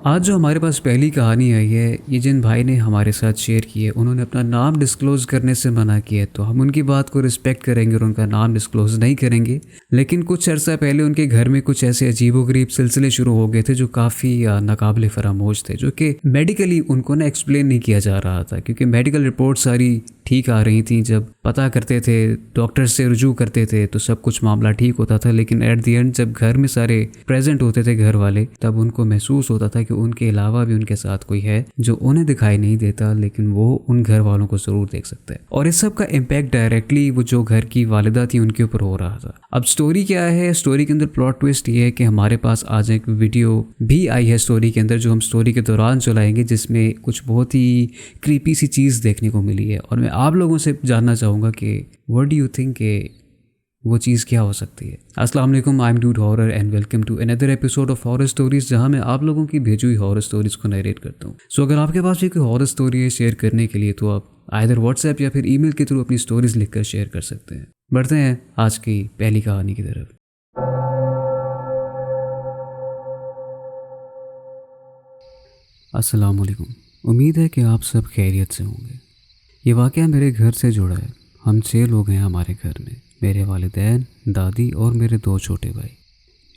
आज जो हमारे पास पहली कहानी आई है, ये जिन भाई ने हमारे साथ शेयर की है, उन्होंने अपना नाम डिस्क्लोज़ करने से मना किया है, तो हम उनकी बात को रिस्पेक्ट करेंगे और उनका नाम डिस्क्लोज़ नहीं करेंगे। लेकिन कुछ अर्सा पहले उनके घर में कुछ ऐसे अजीबोगरीब सिलसिले शुरू हो गए थे जो काफ़ी नाकाबिले फरामोश थे, जो कि मेडिकली उनको ना एक्सप्लेन नहीं किया जा रहा था, क्योंकि मेडिकल रिपोर्ट सारी ठीक आ रही थी। जब पता करते थे, डॉक्टर से रुजू करते थे, तो सब कुछ मामला ठीक होता था। लेकिन एट द एंड जब घर में सारे प्रेजेंट होते थे घर वाले, तब उनको महसूस होता था कि उनके अलावा भी उनके साथ कोई है जो उन्हें दिखाई नहीं देता, लेकिन वो उन घर वालों को ज़रूर देख सकता है। और इस सब का इम्पैक्ट डायरेक्टली वो जो घर की वालिदा थी उनके ऊपर हो रहा था। अब स्टोरी क्या है? स्टोरी के अंदर प्लॉट ट्विस्ट ये है कि हमारे पास आज एक वीडियो भी आई है स्टोरी के अंदर, जो हम स्टोरी के दौरान चलाएंगे, जिसमें कुछ बहुत ही क्रीपी सी चीज़ देखने को मिली है। और मैं आप लोगों से जानना चाहूँगा कि व्हाट डू यू थिंक कि वो चीज़ क्या हो सकती है। अस्सलाम वालेकुम, I am Dude Horror and welcome to another episode of horror stories, जहाँ मैं आप लोगों की भेजी हुई हॉरर स्टोरीज को नरेट करता हूँ। सो अगर आपके पास भी कोई हॉरर स्टोरी है शेयर करने के लिए, तो आप आइदर व्हाट्सएप या फिर ईमेल के थ्रू अपनी स्टोरीज लिखकर शेयर कर सकते हैं। बढ़ते हैं आज की पहली कहानी की तरफ। अस्सलाम वालेकुम, उम्मीद है कि आप सब खैरियत से होंगे। ये वाक़या मेरे घर से जुड़ा है। हम 6 लोग हैं हमारे घर में, मेरे वालिदैन, दादी और मेरे 2 छोटे भाई।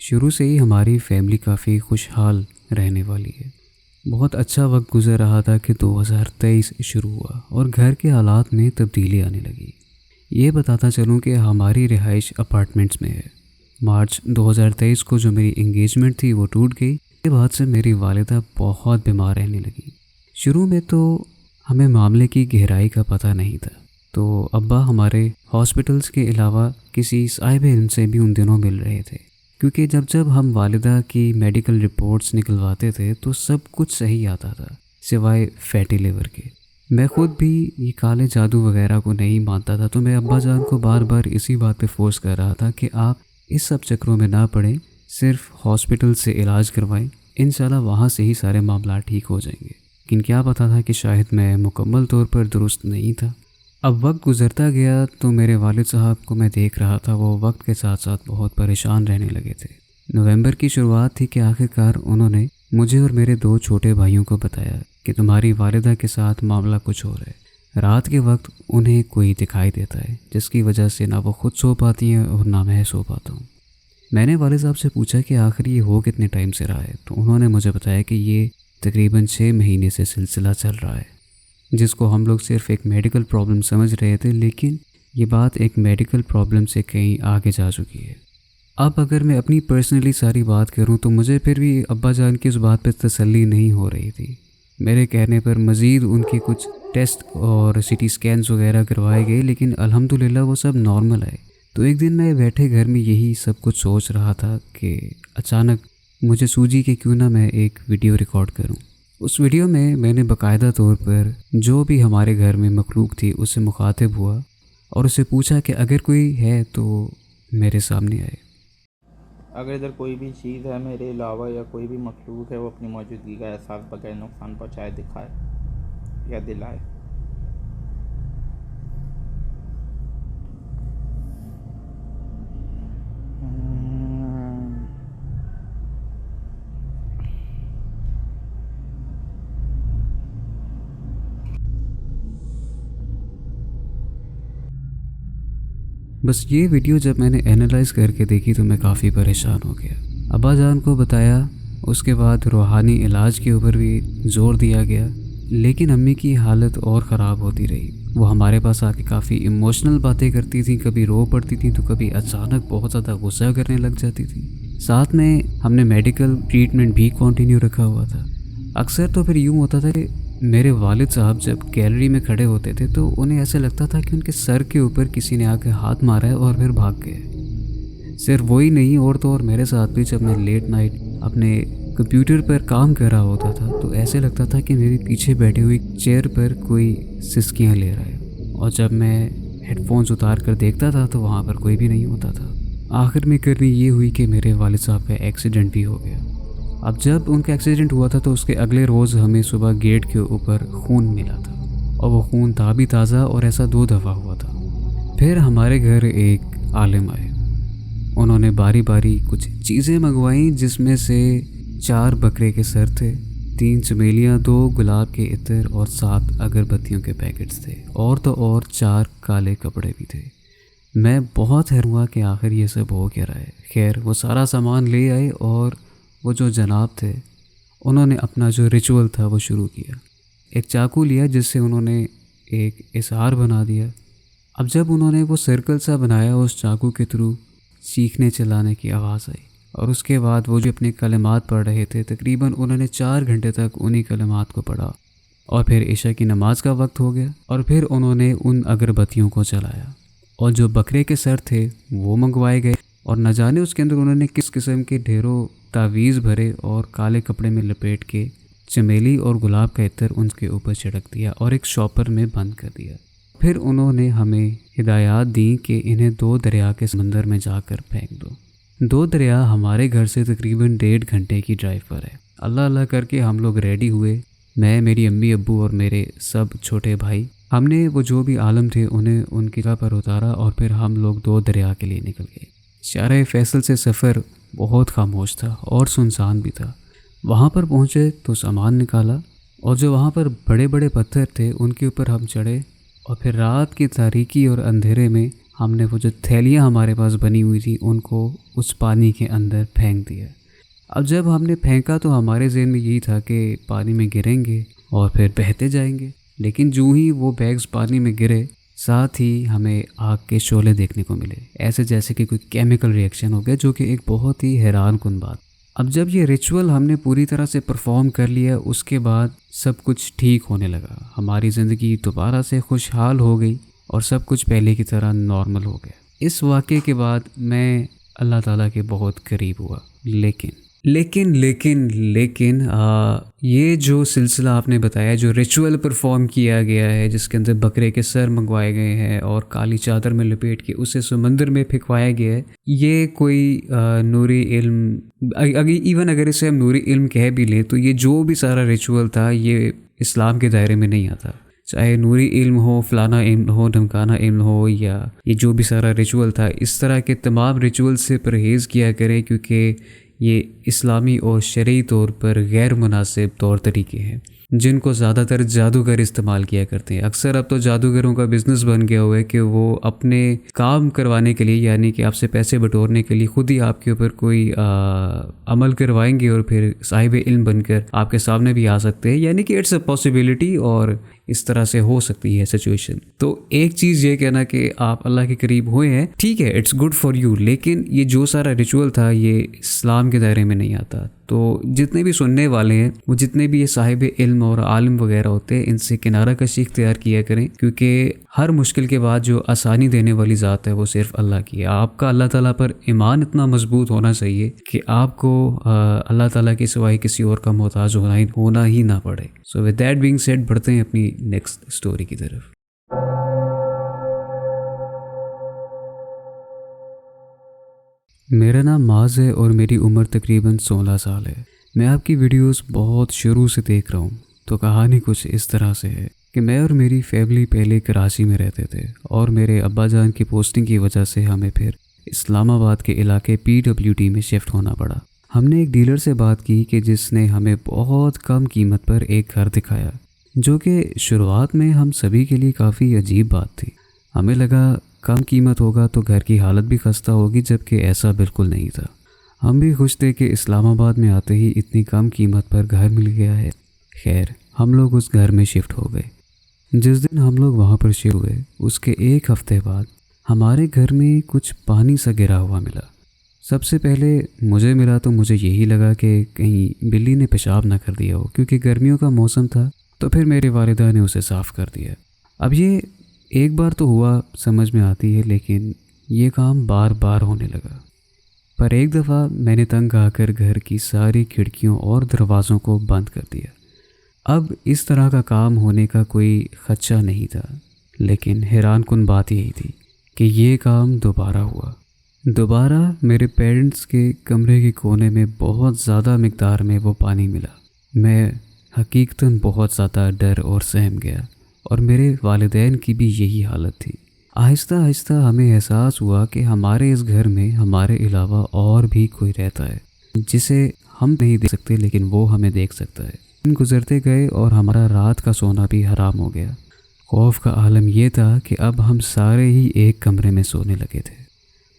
शुरू से ही हमारी फैमिली काफ़ी खुशहाल रहने वाली है। बहुत अच्छा वक्त गुजर रहा था कि 2023 शुरू हुआ और घर के हालात में तब्दीली आने लगी। ये बताता चलूँ कि हमारी रिहाइश अपार्टमेंट्स में है। मार्च 2023 को जो मेरी इंगेजमेंट थी वो टूट गई। इसके बाद से मेरी वालिदा बहुत बीमार रहने लगी। शुरू में तो हमें मामले की गहराई का पता नहीं था, तो अब्बा हमारे हॉस्पिटल्स के अलावा किसी साहिब इल्म से भी उन दिनों मिल रहे थे, क्योंकि जब हम वालिदा की मेडिकल रिपोर्ट्स निकलवाते थे तो सब कुछ सही आता था, सिवाय फैटी लिवर के। मैं ख़ुद भी ये काले जादू वगैरह को नहीं मानता था, तो मैं अब्बा जान को बार बार इसी बात पे फोर्स कर रहा था कि आप इस सब चक्रों में ना पड़ें, सिर्फ हॉस्पिटल से इलाज करवाएं, इंशाल्लाह वहाँ से ही सारे मामला ठीक हो जाएंगे। लेकिन क्या पता था कि शायद मैं मुकम्मल तौर पर दुरुस्त नहीं था। अब वक्त गुजरता गया तो मेरे वालिद साहब को मैं देख रहा था, वो वक्त के साथ साथ बहुत परेशान रहने लगे थे। नवंबर की शुरुआत थी कि आखिरकार उन्होंने मुझे और मेरे 2 छोटे भाइयों को बताया कि तुम्हारी वालिदा के साथ मामला कुछ और है। रात के वक्त उन्हें कोई दिखाई देता है, जिसकी वजह से ना वो खुद सो पाती हैं और ना मैं सो पाता हूँ। मैंने वालिद साहब से पूछा कि आखिर ये हो कितने टाइम से रहा है, तो उन्होंने मुझे बताया कि ये तकरीबन 6 महीने से सिलसिला चल रहा है, जिसको हम लोग सिर्फ एक मेडिकल प्रॉब्लम समझ रहे थे, लेकिन ये बात एक मेडिकल प्रॉब्लम से कहीं आगे जा चुकी है। अब अगर मैं अपनी पर्सनली सारी बात करूं तो मुझे फिर भी अब्बा जान की उस बात पर तसल्ली नहीं हो रही थी। मेरे कहने पर मज़ीद उनके कुछ टेस्ट और सिटी स्कैन्स वगैरह करवाए गए, लेकिन अल्हम्दुलिल्लाह वो सब नॉर्मल है। तो एक दिन मैं बैठे घर में यही सब कुछ सोच रहा था कि अचानक मुझे सूझी कि क्यों ना मैं एक वीडियो रिकॉर्ड करूं। उस वीडियो में मैंने बाकायदा तौर पर जो भी हमारे घर में मखलूक थी उससे मुखातिब हुआ और उससे पूछा कि अगर कोई है तो मेरे सामने आए। अगर इधर कोई भी चीज़ है मेरे अलावा या कोई भी मखलूक है, वो अपनी मौजूदगी का एहसास बगैर नुकसान पहुँचाए दिखाए या दिलाए। बस ये वीडियो जब मैंने एनालाइज करके देखी तो मैं काफ़ी परेशान हो गया। अब्बा जान को बताया, उसके बाद रूहानी इलाज के ऊपर भी ज़ोर दिया गया, लेकिन अम्मी की हालत और ख़राब होती रही। वो हमारे पास आके काफ़ी इमोशनल बातें करती थी, कभी रो पड़ती थी तो कभी अचानक बहुत ज़्यादा गुस्सा करने लग जाती थी। साथ में हमने मेडिकल ट्रीटमेंट भी कंटिन्यू रखा हुआ था। अक्सर तो फिर यूँ होता था कि मेरे वालिद साहब जब गैलरी में खड़े होते थे तो उन्हें ऐसा लगता था कि उनके सर के ऊपर किसी ने आकर हाथ मारा है और फिर भाग गए। सिर्फ वही नहीं, और तो और मेरे साथ भी जब मैं लेट नाइट अपने कंप्यूटर पर काम कर रहा होता था तो ऐसे लगता था कि मेरे पीछे बैठी हुई चेयर पर कोई सिसकियाँ ले रहा है, और जब मैं हेडफोन्स उतार कर देखता था तो वहाँ पर कोई भी नहीं होता था। आखिर में करनी ये हुई कि मेरे वालिद साहब का एक्सीडेंट भी हो गया। अब जब उनका एक्सीडेंट हुआ था तो उसके अगले रोज़ हमें सुबह गेट के ऊपर खून मिला था, और वो खून था भी ताज़ा, और ऐसा 2 दफ़ा हुआ था। फिर हमारे घर एक आलिम आए। उन्होंने बारी बारी कुछ चीज़ें मंगवाई, जिसमें से 4 बकरे के सर थे, 3 चमेलियाँ, 2 गुलाब के इत्र और 7 अगरबत्तियों के पैकेट्स थे, और तो और 4 काले कपड़े भी थे। मैं बहुत हैरान हुआ कि आखिर ये सब हो क्या रहा है। खैर वो सारा सामान ले आए और वो जो जनाब थे उन्होंने अपना जो रिचुअल था वो शुरू किया। एक चाकू लिया जिससे उन्होंने एक इशार बना दिया। अब जब उन्होंने वो सर्कल सा बनाया, उस चाकू के थ्रू चीखने चिल्लाने की आवाज़ आई, और उसके बाद वो जो अपने कलमात पढ़ रहे थे, तकरीबन उन्होंने 4 घंटे तक उन्हीं कलमात को पढ़ा। और फिर इशा की नमाज का वक्त हो गया और फिर उन्होंने उन अगरबत्तियों को जलाया, और जो बकरे के सर थे वो मंगवाए गए, और न जाने उसके अंदर उन्होंने किस किस्म के ढेरों तावीज़ भरे और काले कपड़े में लपेट के चमेली और गुलाब का इत्र उनके ऊपर छिड़क दिया और एक शॉपर में बंद कर दिया। फिर उन्होंने हमें हिदायत दी कि इन्हें 2 दरिया के समंदर में जाकर फेंक दो। 2 दरिया हमारे घर से तकरीबन 1.5 घंटे की ड्राइव पर है। अल्लाह अल्लाह करके हम लोग रेडी हुए, मैं, मेरी अम्मी अब्बू और मेरे सब छोटे भाई। हमने वो जो भी आलम थे उन्हें उनकी जगह पर उतारा और फिर हम लोग 2 दरिया के लिए निकल गए। शारे फैसल से सफ़र बहुत खामोश था और सुनसान भी था। वहाँ पर पहुँचे तो सामान निकाला, और जो वहाँ पर बड़े बड़े पत्थर थे उनके ऊपर हम चढ़े, और फिर रात की तारीकी और अंधेरे में हमने वो जो थैलियाँ हमारे पास बनी हुई थी उनको उस पानी के अंदर फेंक दिया। अब जब हमने फेंका तो हमारे ज़हन में यही था कि पानी में गिरेंगे और फिर बहते जाएंगे, लेकिन जो ही वो बैग्स पानी में गिरे, साथ ही हमें आग के शोले देखने को मिले, ऐसे जैसे कि कोई केमिकल रिएक्शन हो गया, जो कि एक बहुत ही हैरान कुन बात। अब जब ये रिचुअल हमने पूरी तरह से परफॉर्म कर लिया, उसके बाद सब कुछ ठीक होने लगा। हमारी ज़िंदगी दोबारा से खुशहाल हो गई और सब कुछ पहले की तरह नॉर्मल हो गया। इस वाक़े के बाद मैं अल्लाह ताला के बहुत करीब हुआ। लेकिन ये जो सिलसिला आपने बताया, जो रिचुअल परफॉर्म किया गया है जिसके अंदर बकरे के सर मंगवाए गए हैं और काली चादर में लपेट के उसे समंदर में फेंकवाया गया है, ये कोई नूरी इल्म, अगर इसे हम नूरी इल्म कह भी लें, तो ये जो भी सारा रिचुअल था ये इस्लाम के दायरे में नहीं आता। चाहे नूरी इल्म हो, फलाना इल्म हो, ढमकाना इल्म हो, या ये जो भी सारा रिचुअल था, इस तरह के तमाम रिचुअल से परहेज़ किया करें, क्योंकि ये इस्लामी और शरई तौर पर गैर मुनासिब तौर तरीके हैं जिनको ज़्यादातर जादूगर इस्तेमाल किया करते हैं। अक्सर अब तो जादूगरों का बिज़नेस बन गया हुआ है कि वो अपने काम करवाने के लिए, यानी कि आपसे पैसे बटोरने के लिए, खुद ही आपके ऊपर कोई अमल करवाएंगे और फिर साहिब इल्म बनकर आपके सामने भी आ सकते हैं। यानी कि इट्स अ पॉसिबिलिटी, और इस तरह से हो सकती है सिचुएशन। तो एक चीज़ ये कहना कि आप अल्लाह के करीब हुए हैं, ठीक है, इट्स गुड फॉर यू, लेकिन ये जो सारा रिचुअल था ये इस्लाम के दायरे में नहीं आता। तो जितने भी सुनने वाले हैं, वो जितने भी ये साहिब इल्म और आलिम वगैरह होते हैं, इनसे किनारा कशी इख्तियार किया करें, क्योंकि हर मुश्किल के बाद जो आसानी देने वाली ज़ात है वो सिर्फ अल्लाह की है। आपका अल्लाह ताला पर ईमान इतना मजबूत होना चाहिए कि आपको अल्लाह ताला के सिवाय किसी और का मोहताज होना ही ना पड़े। So with that being said, बढ़ते हैं अपनी नेक्स्ट स्टोरी की तरफ। मेरा नाम माज है और मेरी उम्र तकरीबन 16 साल है। मैं आपकी वीडियोस बहुत शुरू से देख रहा हूँ। तो कहानी कुछ इस तरह से है कि मैं और मेरी फैमिली पहले कराची में रहते थे, और मेरे अब्बा जान की पोस्टिंग की वजह से हमें फिर इस्लामाबाद के इलाके PWD में शिफ्ट होना पड़ा। हमने एक डीलर से बात की कि जिसने हमें बहुत कम कीमत पर एक घर दिखाया, जो कि शुरुआत में हम सभी के लिए काफ़ी अजीब बात थी। हमें लगा कम कीमत होगा तो घर की हालत भी खस्ता होगी, जबकि ऐसा बिल्कुल नहीं था। हम भी खुश थे कि इस्लामाबाद में आते ही इतनी कम कीमत पर घर मिल गया है। खैर, हम लोग उस घर में शिफ्ट हो गए। जिस दिन हम लोग वहाँ पर शिफ्ट हुए, उसके 1 हफ्ते बाद हमारे घर में कुछ पानी सा गिरा हुआ मिला। सबसे पहले मुझे मिला तो मुझे यही लगा कि कहीं बिल्ली ने पेशाब ना कर दिया हो, क्योंकि गर्मियों का मौसम था। तो फिर मेरी वालिदा ने उसे साफ़ कर दिया। अब ये एक बार तो हुआ, समझ में आती है, लेकिन ये काम बार बार होने लगा। पर एक दफ़ा मैंने तंग आकर घर की सारी खिड़कियों और दरवाज़ों को बंद कर दिया। अब इस तरह का काम होने का कोई खदशा नहीं था, लेकिन हैरान कुन बात यही थी कि ये काम दोबारा हुआ। दोबारा मेरे पेरेंट्स के कमरे के कोने में बहुत ज़्यादा मिक़दार में वो पानी मिला। मैं हकीकतन बहुत ज़्यादा डर और सहम गया, और मेरे वालिदैन की भी यही हालत थी। आहिस्ता आहिस्ता हमें एहसास हुआ कि हमारे इस घर में हमारे अलावा और भी कोई रहता है। जिसे हम नहीं देख सकते लेकिन वो हमें देख सकता है। दिन गुजरते गए और हमारा रात का सोना भी हराम हो गया। खौफ का आलम ये था कि अब हम सारे ही एक कमरे में सोने लगे थे।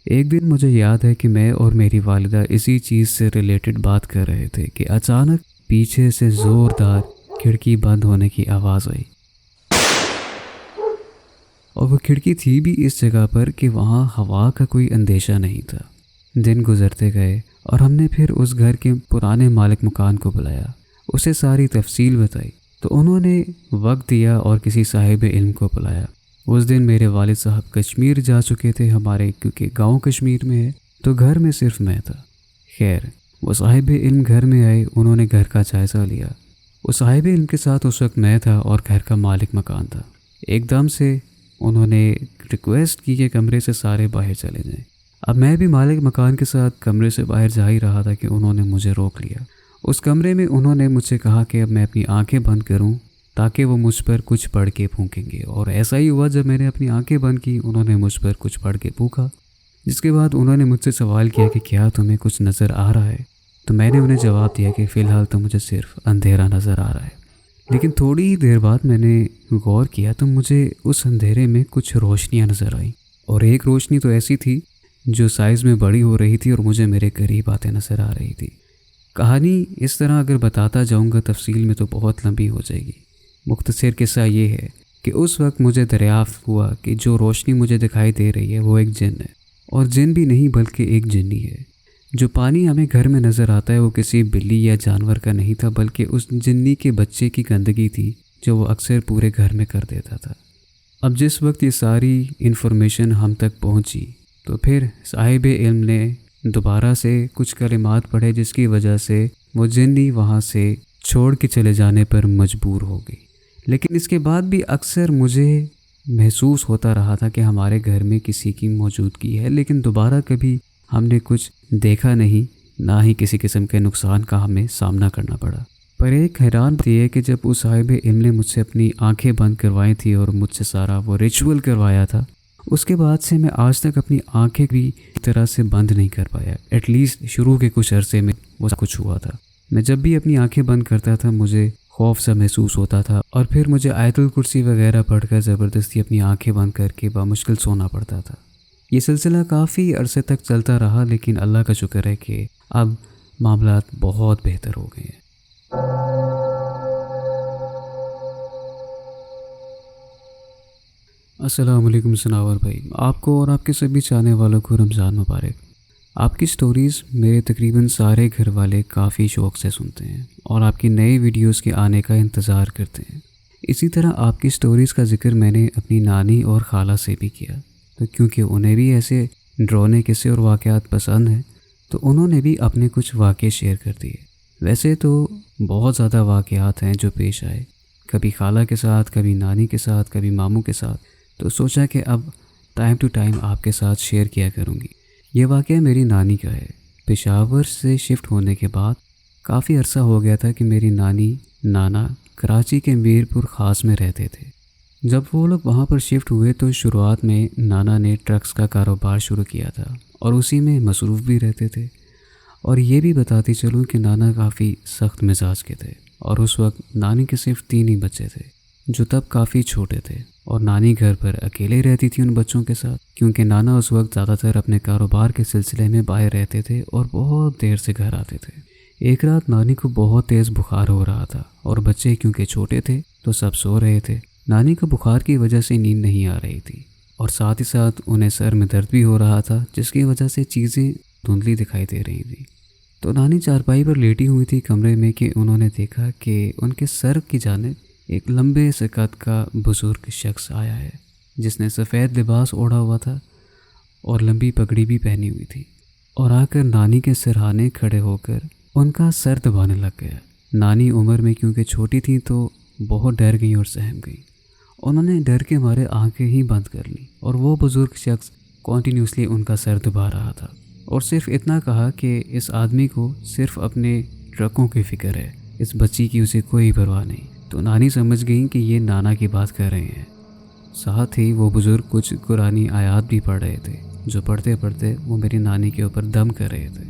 एक दिन मुझे याद है कि मैं और मेरी वालिदा इसी चीज़ से रिलेटेड बात कर रहे थे कि अचानक पीछे से ज़ोरदार खिड़की बंद होने की आवाज़ आई। और वो खिड़की थी भी इस जगह पर कि वहाँ हवा का कोई अंदेशा नहीं था। दिन गुजरते गए और हमने फिर उस घर के पुराने मालिक मकान को बुलाया, उसे सारी तफसील बताई तो उन्होंने वक्त दिया और किसी साहिब इल्म को बुलाया। उस दिन मेरे वालिद साहब कश्मीर जा चुके थे हमारे, क्योंकि गांव कश्मीर में है, तो घर में सिर्फ मैं था। खैर वो साहिब इल्म घर में आए, उन्होंने घर का जायज़ा लिया। उस साहिब इल्म के साथ उस वक्त मैं था और घर का मालिक मकान था। एकदम से उन्होंने रिक्वेस्ट की कि कमरे से सारे बाहर चले जाएं। अब मैं भी मालिक मकान के साथ कमरे से बाहर जा ही रहा था कि उन्होंने मुझे रोक लिया। उस कमरे में उन्होंने मुझसे कहा कि अब मैं अपनी आंखें बंद करूं ताकि वो मुझ पर कुछ पढ़ के फूंकेंगे, और ऐसा ही हुआ। जब मैंने अपनी आंखें बंद की उन्होंने मुझ पर कुछ पढ़ के फूंका, जिसके बाद उन्होंने मुझसे सवाल किया कि क्या तुम्हें कुछ नज़र आ रहा है। तो मैंने उन्हें जवाब दिया कि फ़िलहाल तो मुझे सिर्फ अंधेरा नज़र आ रहा है। लेकिन थोड़ी ही देर बाद मैंने गौर किया तो मुझे उस अंधेरे में कुछ रोशनियाँ नज़र आईं, और एक रोशनी तो ऐसी थी जो साइज़ में बड़ी हो रही थी और मुझे मेरे करीब आते नज़र आ रही थी। कहानी इस तरह अगर बताता जाऊंगा तफसील में तो बहुत लंबी हो जाएगी। मुख्तसर किस्सा ये है कि उस वक्त मुझे दरियाफ्त हुआ कि जो रोशनी मुझे दिखाई दे रही है वो एक जिन है, और जिन भी नहीं बल्कि एक जिन्नी है। जो पानी हमें घर में नज़र आता है वो किसी बिल्ली या जानवर का नहीं था, बल्कि उस जिन्नी के बच्चे की गंदगी थी जो वो अक्सर पूरे घर में कर देता था। अब जिस वक्त ये सारी इन्फॉर्मेशन हम तक पहुंची तो फिर साहिब इल्म ने दोबारा से कुछ कलिमात पढ़े, जिसकी वजह से वो जिन्नी वहाँ से छोड़ के चले जाने पर मजबूर हो गई। लेकिन इसके बाद भी अक्सर मुझे महसूस होता रहा था कि हमारे घर में किसी की मौजूदगी है, लेकिन दोबारा कभी हमने कुछ देखा नहीं, ना ही किसी किस्म के नुकसान का हमें सामना करना पड़ा। पर एक हैरान बात यह है कि जब उस साहिब इल्म ने मुझसे अपनी आंखें बंद करवाई थी और मुझसे सारा वो रिचुअल करवाया था, उसके बाद से मैं आज तक अपनी आंखें भी इस तरह से बंद नहीं कर पाया। एटलीस्ट शुरू के कुछ अरसे में वो कुछ हुआ था। मैं जब भी अपनी आंखें बंद करता था मुझे खौफ सा महसूस होता था, और फिर मुझे आयतुल कुर्सी वगैरह पढ़कर ज़बरदस्ती अपनी आंखें बंद करके बामुश्किल सोना पड़ता था। ये सिलसिला काफ़ी अरसे तक चलता रहा, लेकिन अल्लाह का शुक्र है कि अब मामलात बहुत बेहतर हो गए हैं। अस्सलाम वालेकुम सनावर भाई, आपको और आपके सभी चाहने वालों को रमज़ान मुबारक। आपकी स्टोरीज़ मेरे तकरीबन सारे घर वाले काफ़ी शौक़ से सुनते हैं और आपकी नए वीडियोस के आने का इंतज़ार करते हैं। इसी तरह आपकी स्टोरीज़ का जिक्र मैंने अपनी नानी और खाला से भी किया, तो क्योंकि उन्हें भी ऐसे डरावने किस्से और वाक़यात पसंद हैं तो उन्होंने भी अपने कुछ वाक़े शेयर कर दिए। वैसे तो बहुत ज़्यादा वाक़यात हैं जो पेश आए, कभी खाला के साथ, कभी नानी के साथ, कभी मामू के साथ, तो सोचा कि अब टाइम टू टाइम आपके साथ शेयर किया करूँगी। ये वाक़या मेरी नानी का है। पेशावर से शिफ्ट होने के बाद काफ़ी अरसा हो गया था कि मेरी नानी नाना कराची के मीरपुर ख़ास में रहते थे। जब वो लोग वहाँ पर शिफ्ट हुए तो शुरुआत में नाना ने ट्रक्स का कारोबार शुरू किया था और उसी में मसरूफ़ भी रहते थे। और ये भी बताती चलूँ कि नाना काफ़ी सख्त मिजाज के थे और उस वक्त नानी के सिर्फ 3 ही बच्चे थे जो तब काफ़ी छोटे थे, और नानी घर पर अकेले रहती थी उन बच्चों के साथ, क्योंकि नाना उस वक्त ज़्यादातर अपने कारोबार के सिलसिले में बाहर रहते थे और बहुत देर से घर आते थे। एक रात नानी को बहुत तेज़ बुखार हो रहा था और बच्चे क्योंकि छोटे थे तो सब सो रहे थे। नानी को बुखार की वजह से नींद नहीं आ रही थी और साथ ही साथ उन्हें सर में दर्द भी हो रहा था, जिसकी वजह से चीज़ें धुंधली दिखाई दे रही थी। तो नानी चारपाई पर लेटी हुई थी कमरे में कि उन्होंने देखा कि उनके सर की जानिब एक लंबे से कद का बुजुर्ग शख्स आया है, जिसने सफ़ेद लिबास ओढ़ा हुआ था और लंबी पगड़ी भी पहनी हुई थी, और आकर नानी के सिरहाने खड़े होकर उनका सर दबाने लग गया। नानी उम्र में क्योंकि छोटी थी तो बहुत डर गई और सहम गई। उन्होंने डर के मारे आंखें ही बंद कर ली और वो बुज़ुर्ग शख्स कॉन्टीन्यूसली उनका सर दबा रहा था और सिर्फ इतना कहा कि इस आदमी को सिर्फ अपने ट्रकों की फ़िक्र है, इस बच्ची की उसे कोई परवाह नहीं। तो नानी समझ गई कि ये नाना की बात कर रहे हैं। साथ ही वो बुज़ुर्ग कुछ कुरानी आयात भी पढ़ रहे थे, जो पढ़ते पढ़ते वो मेरी नानी के ऊपर दम कर रहे थे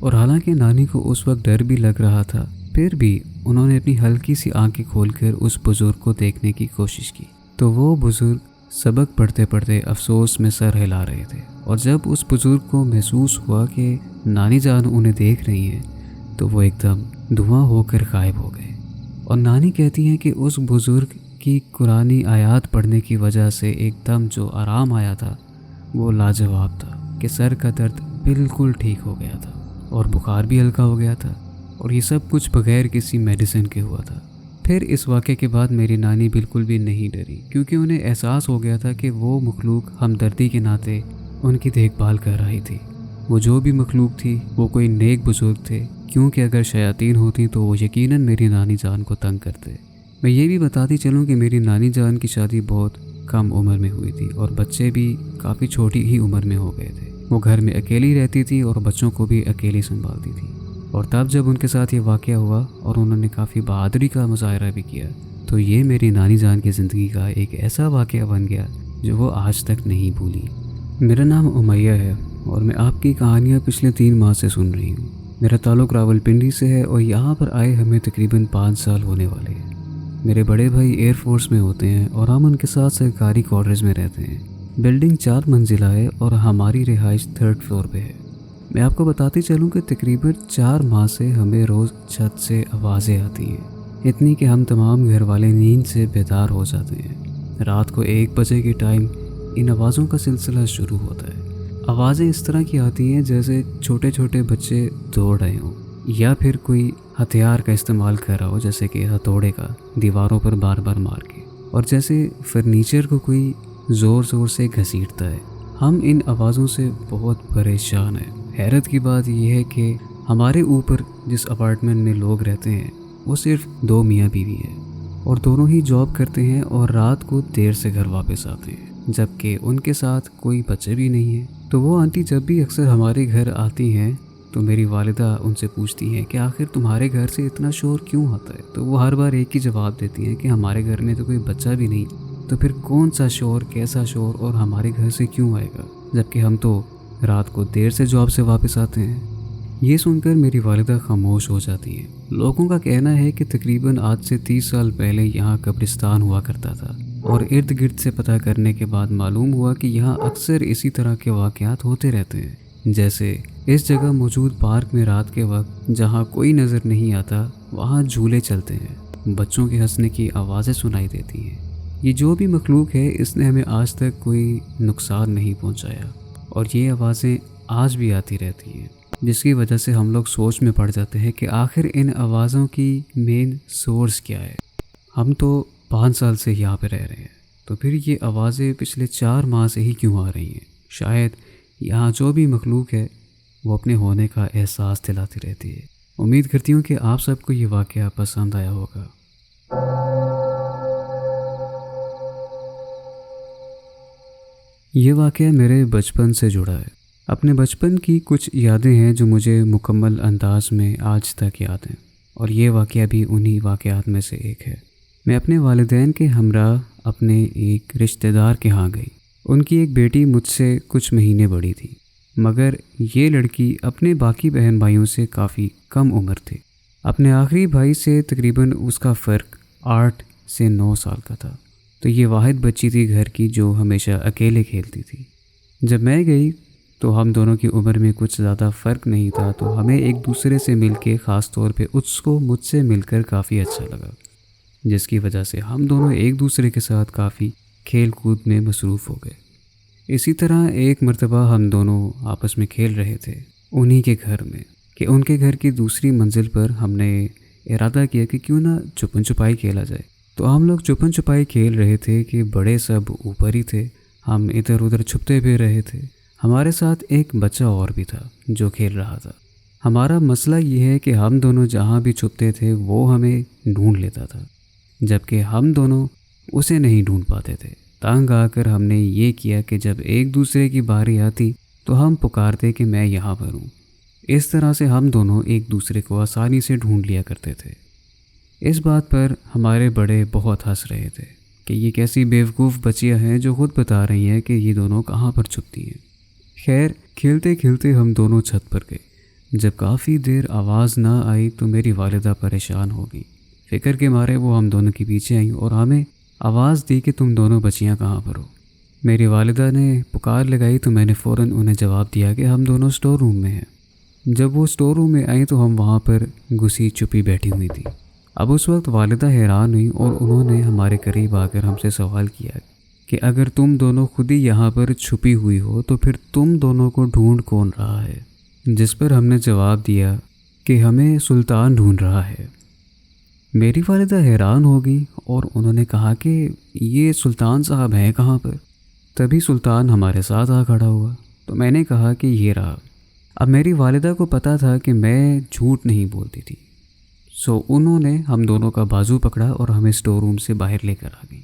اور حالانکہ نانی کو اس وقت ڈر بھی لگ رہا تھا، پھر بھی انہوں نے اپنی ہلکی سی آنکھیں کھول کر اس بزرگ کو دیکھنے کی کوشش کی تو وہ بزرگ سبق پڑھتے پڑھتے افسوس میں سر ہلا رہے تھے۔ اور جب اس بزرگ کو محسوس ہوا کہ نانی جان انہیں دیکھ رہی ہیں تو وہ ایک دم دھواں ہو کر غائب ہو گئے۔ اور نانی کہتی ہیں کہ اس بزرگ کی قرآنی آیات پڑھنے کی وجہ سے ایک دم جو آرام آیا تھا وہ لاجواب تھا کہ سر کا درد بالکل ٹھیک ہو گیا تھا اور بخار بھی ہلکا ہو گیا تھا، اور یہ سب کچھ بغیر کسی میڈیسن کے ہوا تھا۔ پھر اس واقعے کے بعد میری نانی بالکل بھی نہیں ڈری، کیونکہ انہیں احساس ہو گیا تھا کہ وہ مخلوق ہمدردی کے ناطے ان کی دیکھ بھال کر رہی تھی۔ وہ جو بھی مخلوق تھی وہ کوئی نیک بزرگ تھے، کیونکہ اگر شیاطین ہوتی تو وہ یقیناً میری نانی جان کو تنگ کرتے۔ میں یہ بھی بتاتی چلوں کہ میری نانی جان کی شادی بہت کم عمر میں ہوئی تھی اور بچے بھی کافی چھوٹی ہی عمر میں ہو گئے تھے۔ وہ گھر میں اکیلی رہتی تھی اور بچوں کو بھی اکیلی سنبھالتی تھی۔ اور تب جب ان کے ساتھ یہ واقعہ ہوا اور انہوں نے کافی بہادری کا مظاہرہ بھی کیا تو یہ میری نانی جان کی زندگی کا ایک ایسا واقعہ بن گیا جو وہ آج تک نہیں بھولی۔ میرا نام امیہ ہے اور میں آپ کی کہانیاں پچھلے 3 ماہ سے سن رہی ہوں۔ میرا تعلق راولپنڈی سے ہے اور یہاں پر آئے ہمیں تقریباً 5 سال ہونے والے ہیں۔ میرے بڑے بھائی ایئر فورس میں ہوتے ہیں اور ہم ان کے ساتھ سرکاری کوارٹرز میں رہتے ہیں۔ بلڈنگ 4 منزلہ ہے اور ہماری رہائش 3rd فلور پہ ہے۔ میں آپ کو بتاتی چلوں کہ تقریباً 4 ماہ سے ہمیں روز چھت سے آوازیں آتی ہیں، اتنی کہ ہم تمام گھر والے نیند سے بیدار ہو جاتے ہیں۔ رات کو 1 بجے کے ٹائم ان آوازوں کا سلسلہ شروع ہوتا ہے۔ آوازیں اس طرح کی آتی ہیں جیسے چھوٹے چھوٹے بچے دوڑ رہے ہوں یا پھر کوئی ہتھیار کا استعمال کر رہا ہو، جیسے کہ ہتھوڑے کا دیواروں پر بار بار مار کے، اور جیسے فرنیچر کو کوئی زور زور سے گھسیٹتا ہے۔ ہم ان آوازوں سے بہت پریشان ہیں۔ حیرت کی بات یہ ہے کہ ہمارے اوپر جس اپارٹمنٹ میں لوگ رہتے ہیں وہ صرف 2 میاں بیوی ہیں اور دونوں ہی جاب کرتے ہیں اور رات کو دیر سے گھر واپس آتے ہیں، جبکہ ان کے ساتھ کوئی بچے بھی نہیں ہیں۔ تو وہ آنٹی جب بھی اکثر ہمارے گھر آتی ہیں تو میری والدہ ان سے پوچھتی ہیں کہ آخر تمہارے گھر سے اتنا شور کیوں آتا ہے؟ تو وہ ہر بار ایک ہی جواب دیتی ہیں کہ ہمارے گھر میں تو کوئی بچہ بھی نہیں، تو پھر کون سا شور، کیسا شور اور ہمارے گھر سے کیوں آئے گا، جبکہ ہم تو رات کو دیر سے جاب سے واپس آتے ہیں۔ یہ سن کر میری والدہ خاموش ہو جاتی ہیں۔ لوگوں کا کہنا ہے کہ تقریباً آج سے 30 سال پہلے یہاں قبرستان ہوا کرتا تھا، اور ارد گرد سے پتہ کرنے کے بعد معلوم ہوا کہ یہاں اکثر اسی طرح کے واقعات ہوتے رہتے ہیں۔ جیسے اس جگہ موجود پارک میں رات کے وقت جہاں کوئی نظر نہیں آتا وہاں جھولے چلتے ہیں، بچوں کے ہنسنے کی آوازیں سنائی دیتی ہیں۔ یہ جو بھی مخلوق ہے اس نے ہمیں آج تک کوئی نقصان نہیں پہنچایا، اور یہ آوازیں آج بھی آتی رہتی ہیں، جس کی وجہ سے ہم لوگ سوچ میں پڑ جاتے ہیں کہ آخر ان آوازوں کی مین سورس کیا ہے۔ ہم تو 5 سال سے یہاں پہ رہ رہے ہیں، تو پھر یہ آوازیں پچھلے 4 ماہ سے ہی کیوں آ رہی ہیں؟ شاید یہاں جو بھی مخلوق ہے وہ اپنے ہونے کا احساس دلاتی رہتی ہے۔ امید کرتی ہوں کہ آپ سب کو یہ واقعہ پسند آیا ہوگا۔ یہ واقعہ میرے بچپن سے جڑا ہے۔ اپنے بچپن کی کچھ یادیں ہیں جو مجھے مکمل انداز میں آج تک یاد ہیں، اور یہ واقعہ بھی انہی واقعات میں سے ایک ہے۔ میں اپنے والدین کے ہمراہ اپنے ایک رشتہ دار کے ہاں گئی۔ ان کی ایک بیٹی مجھ سے کچھ مہینے بڑی تھی، مگر یہ لڑکی اپنے باقی بہن بھائیوں سے کافی کم عمر تھی۔ اپنے آخری بھائی سے تقریباً اس کا فرق 8 سے 9 سال کا تھا۔ تو یہ واحد بچی تھی گھر کی جو ہمیشہ اکیلے کھیلتی تھی۔ جب میں گئی تو ہم دونوں کی عمر میں کچھ زیادہ فرق نہیں تھا، تو ہمیں ایک دوسرے سے مل کے، خاص طور پہ اس کو مجھ سے مل کر کافی اچھا لگا، جس کی وجہ سے ہم دونوں ایک دوسرے کے ساتھ کافی کھیل کود میں مصروف ہو گئے۔ اسی طرح ایک مرتبہ ہم دونوں آپس میں کھیل رہے تھے انہی کے گھر میں، کہ ان کے گھر کی دوسری منزل پر ہم نے ارادہ کیا کہ کیوں نہ چھپن چھپائی کھیلا جائے۔ تو ہم لوگ چھپن چھپائی کھیل رہے تھے کہ بڑے سب اوپر ہی تھے، ہم ادھر ادھر چھپتے بھی رہے تھے۔ ہمارے ساتھ ایک بچہ اور بھی تھا جو کھیل رہا تھا۔ ہمارا مسئلہ یہ ہے کہ ہم دونوں جہاں بھی چھپتے تھے وہ ہمیں ڈھونڈ لیتا تھا، جبکہ ہم دونوں اسے نہیں ڈھونڈ پاتے تھے۔ تنگ آ کر ہم نے یہ کیا کہ جب ایک دوسرے کی باری آتی تو ہم پکارتے کہ میں یہاں پر ہوں۔ اس طرح سے ہم دونوں ایک دوسرے کو آسانی سے ڈھونڈ لیا کرتے تھے۔ اس بات پر ہمارے بڑے بہت ہنس رہے تھے کہ یہ کیسی بیوقوف بچیاں ہیں جو خود بتا رہی ہیں کہ یہ دونوں کہاں پر چھپتی ہیں۔ خیر، کھیلتے کھیلتے ہم دونوں چھت پر گئے۔ जब काफ़ी देर आवाज़ ना आई तो मेरी वालिदा परेशान हो गई। फ़िक्र के मारे वो हम दोनों के पीछे आई और हमें आवाज़ दी कि तुम दोनों बच्चियाँ कहाँ पर हो। मेरी वालिदा ने पुकार लगाई तो मैंने फ़ौरन उन्हें जवाब दिया कि हम दोनों स्टोर रूम में हैं। जब वो स्टोर रूम में आई तो हम वहाँ पर घुसी चुपी बैठी हुई थी। अब उस वक्त वालिदा हैरान हुई और उन्होंने हमारे करीब आकर हमसे सवाल किया कि अगर तुम दोनों खुद ही यहाँ पर छुपी हुई हो तो फिर तुम दोनों को ढूंढ कौन रहा है। जिस पर हमने जवाब दिया कि हमें सुल्तान ढूंढ रहा है। मेरी वालिदा हैरान हो गई और उन्होंने कहा कि ये सुल्तान साहब हैं कहाँ पर। तभी सुल्तान हमारे साथ आ खड़ा हुआ तो मैंने कहा कि ये रहा। अब मेरी वालिदा को पता था कि मैं झूठ नहीं बोलती थी, सो उन्होंने हम दोनों का बाजू पकड़ा और हमें स्टोर रूम से बाहर लेकर आ गई।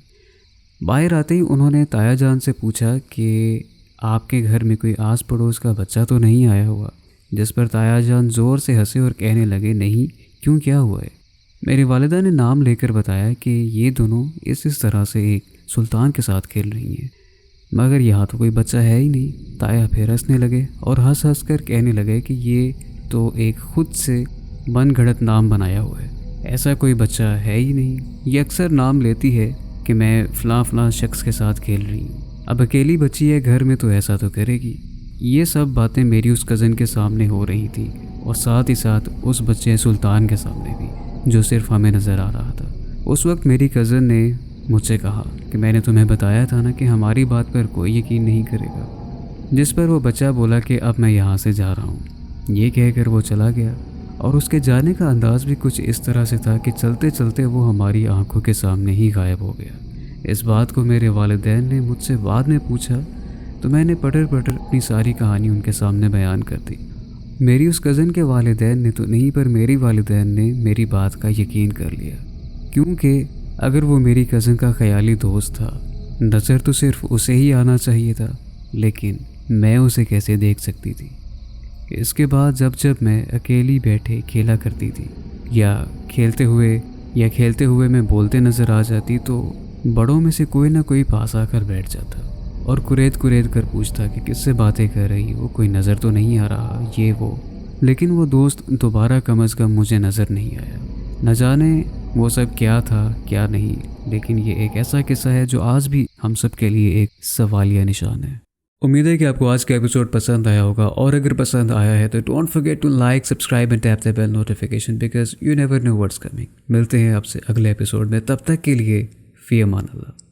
बाहर आते ही उन्होंने ताया जान से पूछा कि आपके घर में कोई आस पड़ोस का बच्चा तो नहीं आया हुआ। जिस पर ताया जान ज़ोर से हंसे और कहने लगे, नहीं, क्यों, क्या हुआ है। मेरी वालिदा ने नाम लेकर बताया कि ये दोनों इस तरह से एक सुल्तान के साथ खेल रही हैं, मगर यहाँ तो कोई बच्चा है ही नहीं। ताया फिर हंसने लगे और हंस हंस कर कहने लगे कि ये तो एक खुद से मनगढ़ंत नाम बनाया हुआ है, ऐसा कोई बच्चा है ही नहीं। ये अक्सर नाम लेती है कि मैं फ़लाँ शख्स के साथ खेल रही हूँ। अब अकेली बच्ची है घर में तो ऐसा तो करेगी। ये सब बातें मेरी उस कज़न के सामने हो रही थी और साथ ही साथ उस बच्चे सुल्तान के सामने भी, जो सिर्फ हमें नज़र आ रहा था। उस वक्त मेरी कज़न ने मुझसे कहा कि मैंने तुम्हें बताया था ना कि हमारी बात पर कोई यकीन नहीं करेगा। जिस पर वो बच्चा बोला कि अब मैं यहाँ से जा रहा हूँ। ये कहकर वो चला गया और उसके जाने का अंदाज़ भी कुछ इस तरह से था कि चलते चलते वो हमारी आंखों के सामने ही गायब हो गया। इस बात को मेरे वालिदैन ने मुझसे बाद में पूछा तो मैंने पटर अपनी सारी कहानी उनके सामने बयान कर दी। मेरी उस कज़न के वालिदैन ने तो नहीं, पर मेरी वालिदैन ने मेरी बात का यकीन कर लिया, क्योंकि अगर वो मेरी कज़न का ख़याली दोस्त था, नज़र तो सिर्फ उसे ही आना चाहिए था, लेकिन मैं उसे कैसे देख सकती थी। इसके बाद जब मैं अकेली बैठे खेला करती थी या खेलते हुए मैं बोलते नज़र आ जाती तो बड़ों में से कोई ना कोई पास आकर बैठ जाता और कुरेद कर पूछता कि किससे बातें कर रही हो, कोई नज़र तो नहीं आ रहा, ये वो। लेकिन वो दोस्त दोबारा कम अज़ कम मुझे नज़र नहीं आया। न जाने वो सब क्या था क्या नहीं, लेकिन ये एक ऐसा किस्सा है जो आज भी हम सब के लिए एक सवालिया निशान है। उम्मीद है कि आपको आज का एपिसोड पसंद आया होगा, और अगर पसंद आया है तो don't forget to like, subscribe and tap the bell notification because you never know what's coming. मिलते हैं आपसे अगले एपिसोड में, तब तक के लिए फ़ी अमान अल्लाह।